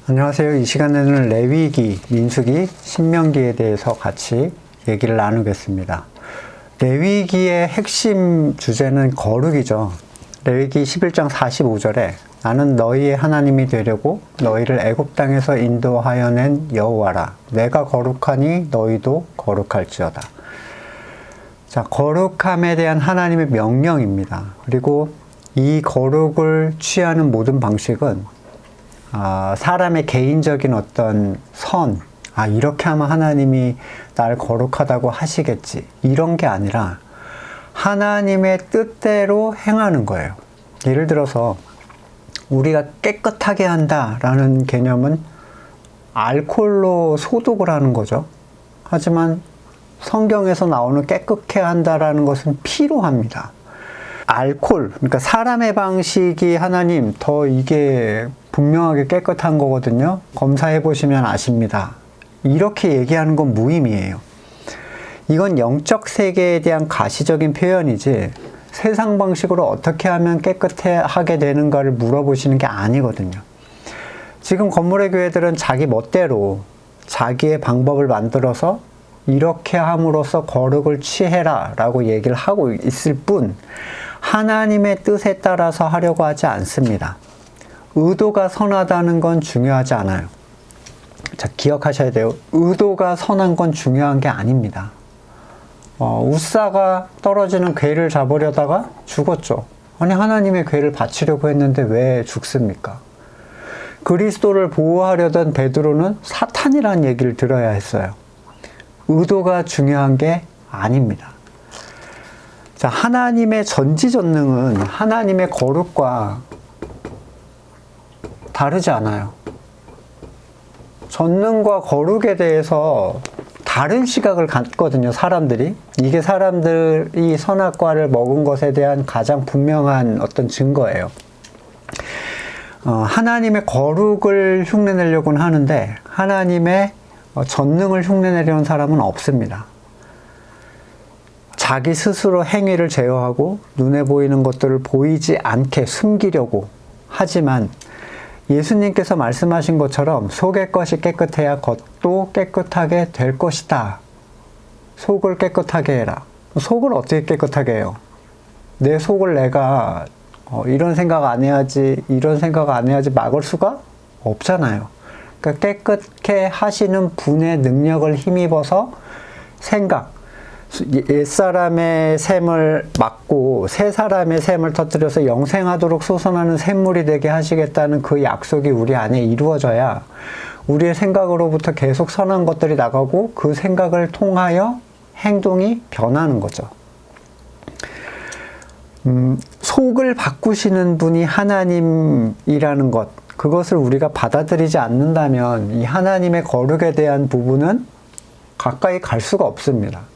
안녕하세요. 이 시간에는 레위기, 민수기, 신명기에 대해서 같이 얘기를 나누겠습니다. 레위기의 핵심 주제는 거룩이죠. 레위기 11장 45절에 나는 너희의 하나님이 되려고 너희를 애굽 땅에서 인도하여 낸 여호와라. 내가 거룩하니 너희도 거룩할지어다. 자, 거룩함에 대한 하나님의 명령입니다. 그리고 이 거룩을 취하는 모든 방식은 사람의 개인적인 어떤 이렇게 하면 하나님이 날 거룩하다고 하시겠지. 이런 게 아니라 하나님의 뜻대로 행하는 거예요. 예를 들어서 우리가 깨끗하게 한다라는 개념은 알코올로 소독을 하는 거죠. 하지만 성경에서 나오는 깨끗게 한다라는 것은 피로 합니다. 알코올, 그러니까 사람의 방식이 하나님 더 이게 분명하게 깨끗한 거거든요. 검사해 보시면 아십니다. 이렇게 얘기하는 건 무의미해요. 이건 영적 세계에 대한 가시적인 표현이지 세상 방식으로 어떻게 하면 깨끗하게 되는가를 물어보시는 게 아니거든요. 지금 건물의 교회들은 자기 멋대로 자기의 방법을 만들어서 이렇게 함으로써 거룩을 취해라 라고 얘기를 하고 있을 뿐 하나님의 뜻에 따라서 하려고 하지 않습니다. 의도가 선하다는 건 중요하지 않아요. 자, 기억하셔야 돼요. 의도가 선한 건 중요한 게 아닙니다. 우사가 떨어지는 궤를 잡으려다가 죽었죠. 아니, 하나님의 궤를 바치려고 했는데 왜 죽습니까? 그리스도를 보호하려던 베드로는 사탄이라는 얘기를 들어야 했어요. 의도가 중요한 게 아닙니다. 자, 하나님의 전지전능은 하나님의 거룩과 다르지 않아요. 전능과 거룩에 대해서 다른 시각을 갖거든요, 사람들이. 이게 사람들이 선악과를 먹은 것에 대한 가장 분명한 어떤 증거예요. 하나님의 거룩을 흉내내려고는 하는데 하나님의 전능을 흉내내려는 사람은 없습니다. 자기 스스로 행위를 제어하고 눈에 보이는 것들을 보이지 않게 숨기려고 하지만 예수님께서 말씀하신 것처럼 속의 것이 깨끗해야 겉도 깨끗하게 될 것이다. 속을 깨끗하게 해라. 속을 어떻게 깨끗하게 해요? 내 속을 내가 이런 생각 안 해야지, 이런 생각 안 해야지 막을 수가 없잖아요. 그러니까 깨끗게 하시는 분의 능력을 힘입어서 생각, 옛사람의 샘을 막고 새 사람의 샘을 터뜨려서 영생하도록 솟아나는 샘물이 되게 하시겠다는 그 약속이 우리 안에 이루어져야 우리의 생각으로부터 계속 선한 것들이 나가고 그 생각을 통하여 행동이 변하는 거죠. 속을 바꾸시는 분이 하나님이라는 것, 그것을 우리가 받아들이지 않는다면 이 하나님의 거룩에 대한 부분은 가까이 갈 수가 없습니다.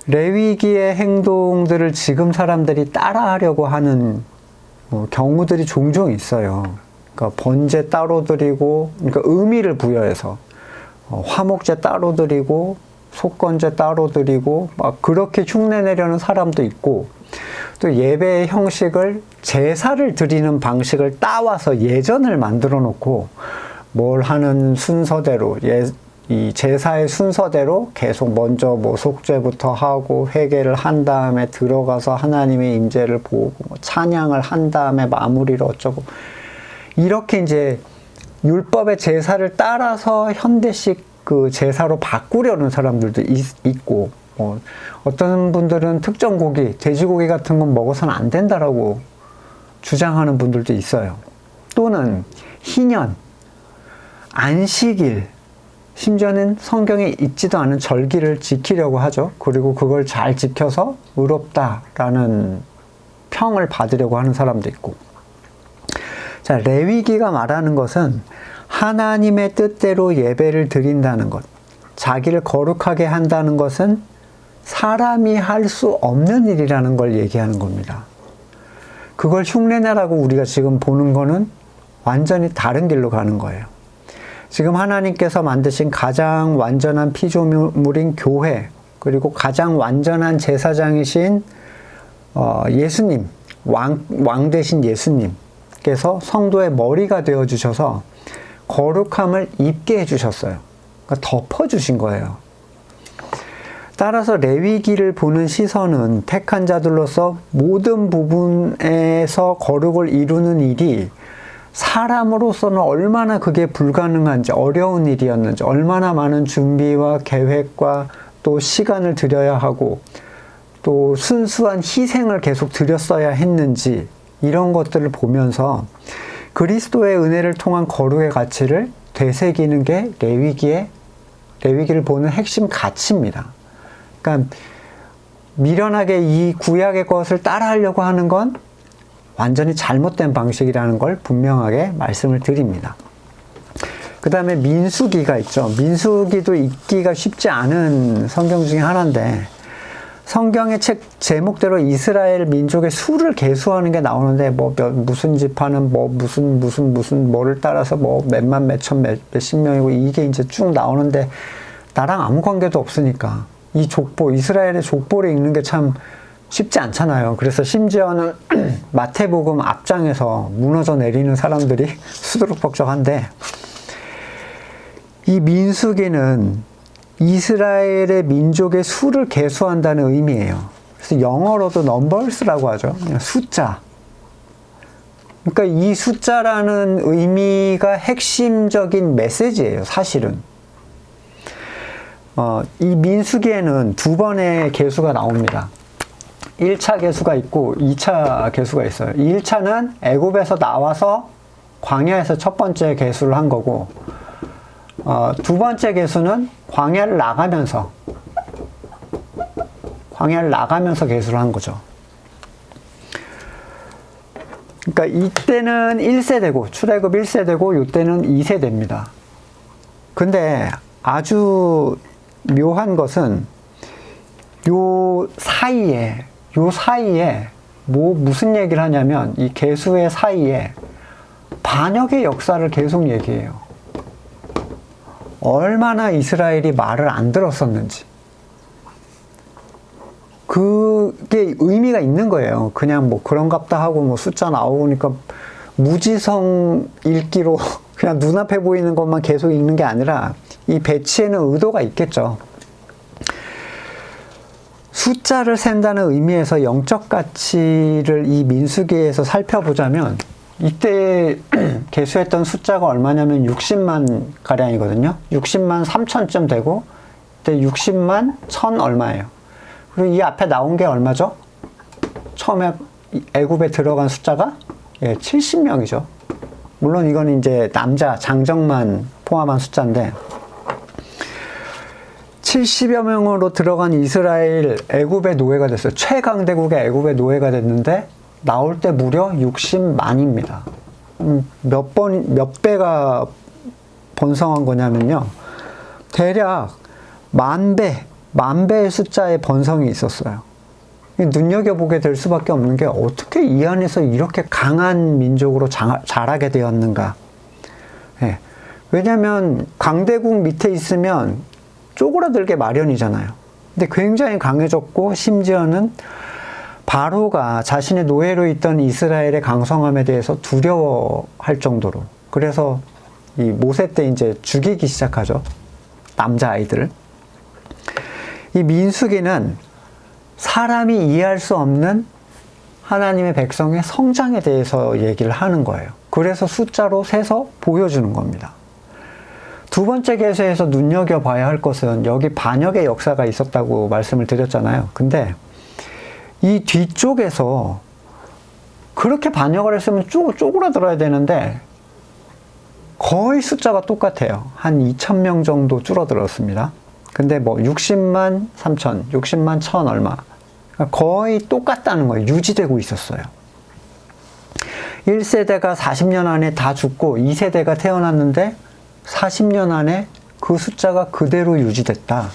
레위기의 행동들을 지금 사람들이 따라하려고 하는 경우들이 종종 있어요. 그러니까 번제 따로 드리고, 그러니까 의미를 부여해서 화목제 따로 드리고, 속건제 따로 드리고, 막 그렇게 흉내내려는 사람도 있고, 또 예배의 형식을 제사를 드리는 방식을 따와서 예전을 만들어 놓고 뭘 하는 순서대로 이 제사의 순서대로 계속 먼저 속죄부터 하고 회개를 한 다음에 들어가서 하나님의 임재를 보고 찬양을 한 다음에 마무리를 어쩌고 이렇게 이제 율법의 제사를 따라서 현대식 그 제사로 바꾸려는 사람들도 있고 어떤 분들은 특정 고기, 돼지고기 같은 건 먹어서는 안 된다라고 주장하는 분들도 있어요. 또는 희년, 안식일, 심지어는 성경에 있지도 않은 절기를 지키려고 하죠. 그리고 그걸 잘 지켜서 의롭다라는 평을 받으려고 하는 사람도 있고. 자, 레위기가 말하는 것은 하나님의 뜻대로 예배를 드린다는 것, 자기를 거룩하게 한다는 것은 사람이 할 수 없는 일이라는 걸 얘기하는 겁니다. 그걸 흉내내라고 우리가 지금 보는 거는 완전히 다른 길로 가는 거예요. 지금 하나님께서 만드신 가장 완전한 피조물인 교회, 그리고 가장 완전한 제사장이신 예수님, 왕 되신 예수님, 하나님께서 성도의 머리가 되어 주셔서 거룩함을 입게 해주셨어요. 그러니까 덮어주신 거예요. 따라서 레위기를 보는 시선은 택한 자들로서 모든 부분에서 거룩을 이루는 일이 사람으로서는 얼마나 그게 불가능한지, 어려운 일이었는지, 얼마나 많은 준비와 계획과 또 시간을 들여야 하고 또 순수한 희생을 계속 드렸어야 했는지, 이런 것들을 보면서 그리스도의 은혜를 통한 거룩의 가치를 되새기는 게 레위기를 보는 핵심 가치입니다. 그러니까 미련하게 이 구약의 것을 따라하려고 하는 건 완전히 잘못된 방식이라는 걸 분명하게 말씀을 드립니다. 그 다음에 민수기가 있죠. 민수기도 읽기가 쉽지 않은 성경 중에 하나인데, 성경의 책 제목대로 이스라엘 민족의 수를 계수하는 게 나오는데, 무슨 지파는 무슨 뭐를 따라서 몇만, 몇천, 몇십 명이고, 이게 이제 쭉 나오는데, 나랑 아무 관계도 없으니까, 이 이스라엘의 족보를 읽는 게 참 쉽지 않잖아요. 그래서 심지어는 마태복음 앞장에서 무너져 내리는 사람들이 수두룩벅적한데, 이 민수기는 이스라엘의 민족의 수를 계수한다는 의미예요. 그래서 영어로도 numbers라고 하죠. 그냥 숫자. 그러니까 이 숫자라는 의미가 핵심적인 메시지예요, 사실은. 이 민수기에는 두 번의 계수가 나옵니다. 1차 계수가 있고 2차 계수가 있어요. 1차는 애굽에서 나와서 광야에서 첫 번째 계수를 한 거고, 두 번째 계수는 광야를 나가면서 계수를 한 거죠. 그러니까 이때는 1세대고, 출애굽 1세대고, 이때는 2세대입니다. 근데 아주 묘한 것은 요 사이에 무슨 얘기를 하냐면, 이 계수의 사이에 반역의 역사를 계속 얘기해요. 얼마나 이스라엘이 말을 안 들었었는지. 그게 의미가 있는 거예요. 그냥 그런갑다 하고 숫자 나오니까 무지성 읽기로 그냥 눈앞에 보이는 것만 계속 읽는 게 아니라, 이 배치에는 의도가 있겠죠. 숫자를 센다는 의미에서 영적 가치를 이 민수기에서 살펴보자면, 이때 계수했던 숫자가 얼마냐면 60만 가량이거든요. 60만 3천쯤 되고, 이때 60만 1천 얼마예요. 그리고 이 앞에 나온 게 얼마죠? 처음에 애굽에 들어간 숫자가 70명이죠. 물론 이건 이제 남자 장정만 포함한 숫자인데, 70여 명으로 들어간 이스라엘, 애굽의 노예가 됐어요. 최강대국의 애굽의 노예가 됐는데 나올 때 무려 60만입니다. 몇 배가 번성한 거냐면요, 대략 만 배의 숫자의 번성이 있었어요. 눈여겨보게 될 수밖에 없는 게, 어떻게 이 안에서 이렇게 강한 민족으로 자라게 되었는가. 왜냐하면 강대국 밑에 있으면 쪼그라들게 마련이잖아요. 근데 굉장히 강해졌고, 심지어는 바로가 자신의 노예로 있던 이스라엘의 강성함에 대해서 두려워할 정도로, 그래서 이 모세 때 이제 죽이기 시작하죠, 남자아이들을. 이 민수기는 사람이 이해할 수 없는 하나님의 백성의 성장에 대해서 얘기를 하는 거예요. 그래서 숫자로 세서 보여주는 겁니다. 두 번째 계수에서 눈여겨봐야 할 것은, 여기 반역의 역사가 있었다고 말씀을 드렸잖아요. 근데 이 뒤쪽에서 그렇게 반역을 했으면 쪼그라들어야 되는데 거의 숫자가 똑같아요. 한 2,000명 정도 줄어들었습니다. 근데 60만 3천, 60만 1천 얼마, 거의 똑같다는 거예요. 유지되고 있었어요. 1세대가 40년 안에 다 죽고 2세대가 태어났는데 40년 안에 그 숫자가 그대로 유지됐다.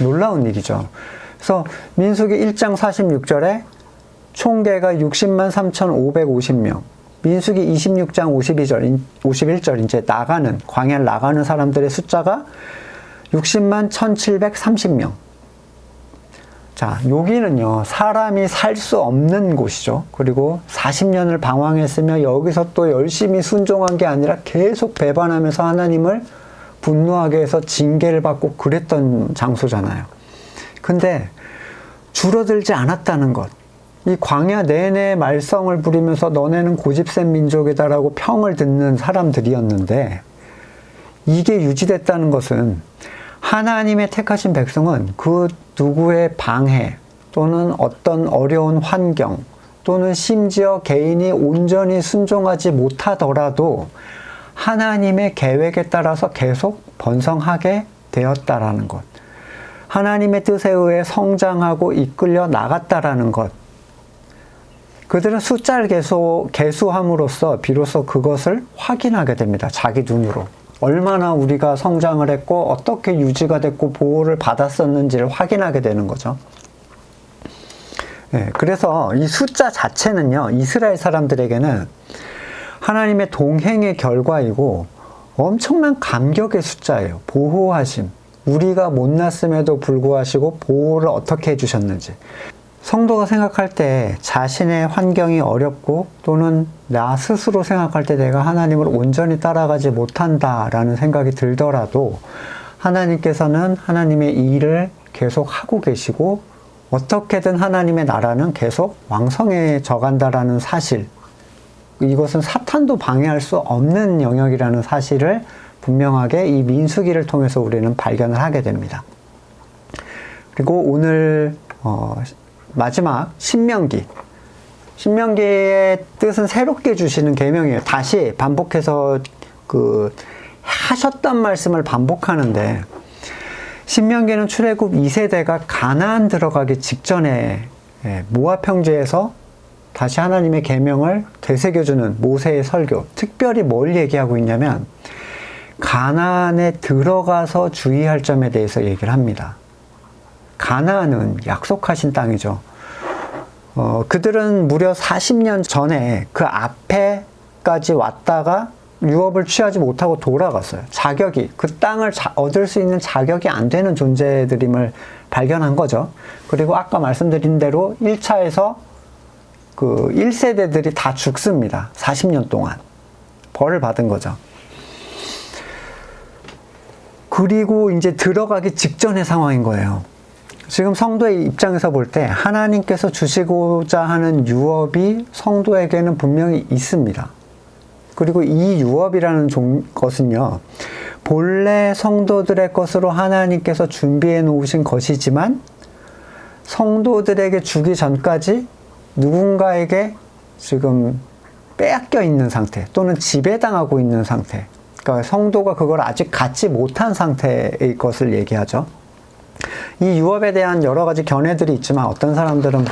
놀라운 일이죠. 그래서 민수기 1장 46절에 총계가 60만 3,550명, 민수기 26장 51절 이제 광야를 나가는 사람들의 숫자가 60만 1,730명. 자, 여기는요, 사람이 살 수 없는 곳이죠. 그리고 40년을 방황했으며 여기서 또 열심히 순종한 게 아니라 계속 배반하면서 하나님을 분노하게 해서 징계를 받고 그랬던 장소잖아요. 근데 줄어들지 않았다는 것. 이 광야 내내 말썽을 부리면서 너네는 고집센 민족이다라고 평을 듣는 사람들이었는데 이게 유지됐다는 것은 하나님의 택하신 백성은 그 누구의 방해 또는 어떤 어려운 환경 또는 심지어 개인이 온전히 순종하지 못하더라도 하나님의 계획에 따라서 계속 번성하게 되었다라는 것. 하나님의 뜻에 의해 성장하고 이끌려 나갔다라는 것. 그들은 숫자를 계수함으로써 비로소 그것을 확인하게 됩니다. 자기 눈으로. 얼마나 우리가 성장을 했고 어떻게 유지가 됐고 보호를 받았었는지를 확인하게 되는 거죠. 네, 그래서 이 숫자 자체는요, 이스라엘 사람들에게는 하나님의 동행의 결과이고 엄청난 감격의 숫자예요. 보호하심. 우리가 못났음에도 불구하고 보호를 어떻게 해주셨는지. 성도가 생각할 때 자신의 환경이 어렵고 또는 나 스스로 생각할 때 내가 하나님을 온전히 따라가지 못한다라는 생각이 들더라도 하나님께서는 하나님의 일을 계속 하고 계시고 어떻게든 하나님의 나라는 계속 왕성해져 간다라는 사실, 이것은 사탄도 방해할 수 없는 영역이라는 사실을 분명하게 이 민수기를 통해서 우리는 발견을 하게 됩니다. 그리고 오늘 마지막 신명기. 신명기의 뜻은 새롭게 주시는 계명이에요. 다시 반복해서 하셨던 말씀을 반복하는데 신명기는 출애굽 2세대가 가나안 들어가기 직전에 모압 평지에서 다시 하나님의 계명을 되새겨주는 모세의 설교. 특별히 뭘 얘기하고 있냐면 가나안에 들어가서 주의할 점에 대해서 얘기를 합니다. 가나안은 약속하신 땅이죠. 그들은 무려 40년 전에 그 앞에까지 왔다가 유업을 취하지 못하고 돌아갔어요. 그 땅을 얻을 수 있는 자격이 안 되는 존재들임을 발견한 거죠. 그리고 아까 말씀드린 대로 1차에서 그 1세대들이 다 죽습니다. 40년 동안. 벌을 받은 거죠. 그리고 이제 들어가기 직전의 상황인 거예요. 지금 성도의 입장에서 볼 때 하나님께서 주시고자 하는 유업이 성도에게는 분명히 있습니다. 그리고 이 유업이라는 것은요, 본래 성도들의 것으로 하나님께서 준비해 놓으신 것이지만 성도들에게 주기 전까지 누군가에게 지금 빼앗겨 있는 상태 또는 지배당하고 있는 상태, 그러니까 성도가 그걸 아직 갖지 못한 상태의 것을 얘기하죠. 이 유업에 대한 여러 가지 견해들이 있지만 어떤 사람들은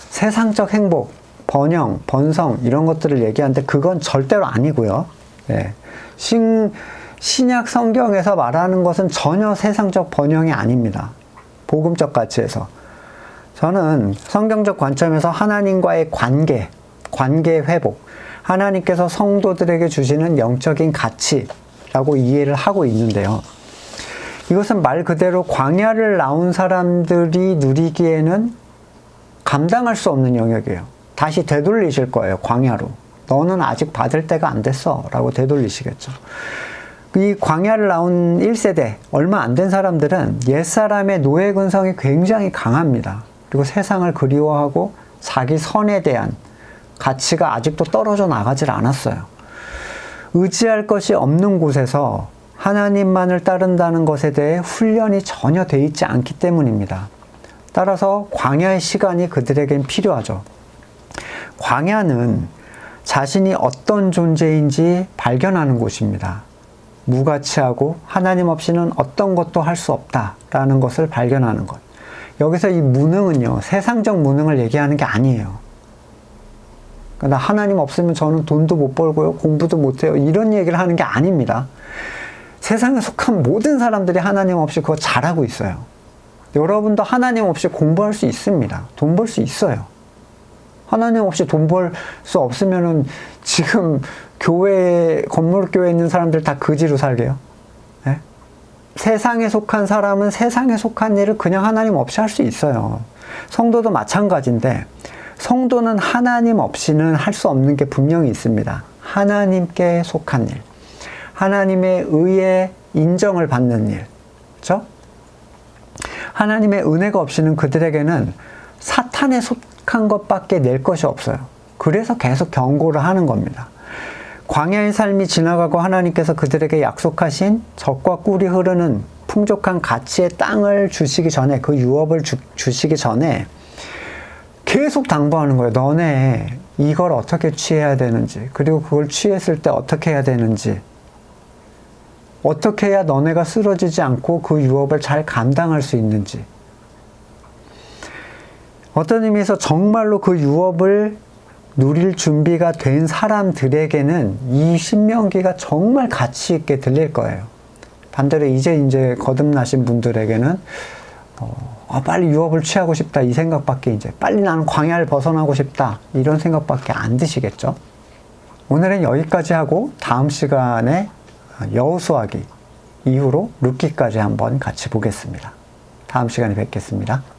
세상적 행복, 번영, 번성 이런 것들을 얘기하는데 그건 절대로 아니고요. 네. 신약 성경에서 말하는 것은 전혀 세상적 번영이 아닙니다. 복음적 가치에서. 저는 성경적 관점에서 하나님과의 관계 회복, 하나님께서 성도들에게 주시는 영적인 가치라고 이해를 하고 있는데요. 이것은 말 그대로 광야를 나온 사람들이 누리기에는 감당할 수 없는 영역이에요. 다시 되돌리실 거예요, 광야로. 너는 아직 받을 때가 안 됐어 라고 되돌리시겠죠. 이 광야를 나온 1세대, 얼마 안 된 사람들은 옛사람의 노예 근성이 굉장히 강합니다. 그리고 세상을 그리워하고 자기 선에 대한 가치가 아직도 떨어져 나가질 않았어요. 의지할 것이 없는 곳에서 하나님만을 따른다는 것에 대해 훈련이 전혀 돼 있지 않기 때문입니다. 따라서 광야의 시간이 그들에겐 필요하죠. 광야는 자신이 어떤 존재인지 발견하는 곳입니다. 무가치하고 하나님 없이는 어떤 것도 할 수 없다라는 것을 발견하는 것. 여기서 이 무능은요, 세상적 무능을 얘기하는 게 아니에요. 나 하나님 없으면 저는 돈도 못 벌고요, 공부도 못 해요. 이런 얘기를 하는 게 아닙니다. 세상에 속한 모든 사람들이 하나님 없이 그거 잘하고 있어요. 여러분도 하나님 없이 공부할 수 있습니다. 돈 벌 수 있어요. 하나님 없이 돈 벌 수 없으면은 지금 건물교회에 있는 사람들 다 거지로 살게요. 네? 세상에 속한 사람은 세상에 속한 일을 그냥 하나님 없이 할 수 있어요. 성도도 마찬가지인데 성도는 하나님 없이는 할 수 없는 게 분명히 있습니다. 하나님께 속한 일, 하나님의 의에 인정을 받는 일, 그렇죠? 하나님의 은혜가 없이는 그들에게는 사탄에 속한 것밖에 낼 것이 없어요. 그래서 계속 경고를 하는 겁니다. 광야의 삶이 지나가고 하나님께서 그들에게 약속하신 젖과 꿀이 흐르는 풍족한 가치의 땅을 주시기 전에, 그 유업을 주시기 전에 계속 당부하는 거예요. 너네 이걸 어떻게 취해야 되는지, 그리고 그걸 취했을 때 어떻게 해야 되는지, 어떻게 해야 너네가 쓰러지지 않고 그 유업을 잘 감당할 수 있는지. 어떤 의미에서 정말로 그 유업을 누릴 준비가 된 사람들에게는 이 신명기가 정말 가치 있게 들릴 거예요. 반대로 이제 거듭나신 분들에게는 빨리 유업을 취하고 싶다 이 생각밖에, 이제 빨리 나는 광야를 벗어나고 싶다 이런 생각밖에 안 드시겠죠. 오늘은 여기까지 하고 다음 시간에 여호수아기 이후로 룻기까지 한번 같이 보겠습니다. 다음 시간에 뵙겠습니다.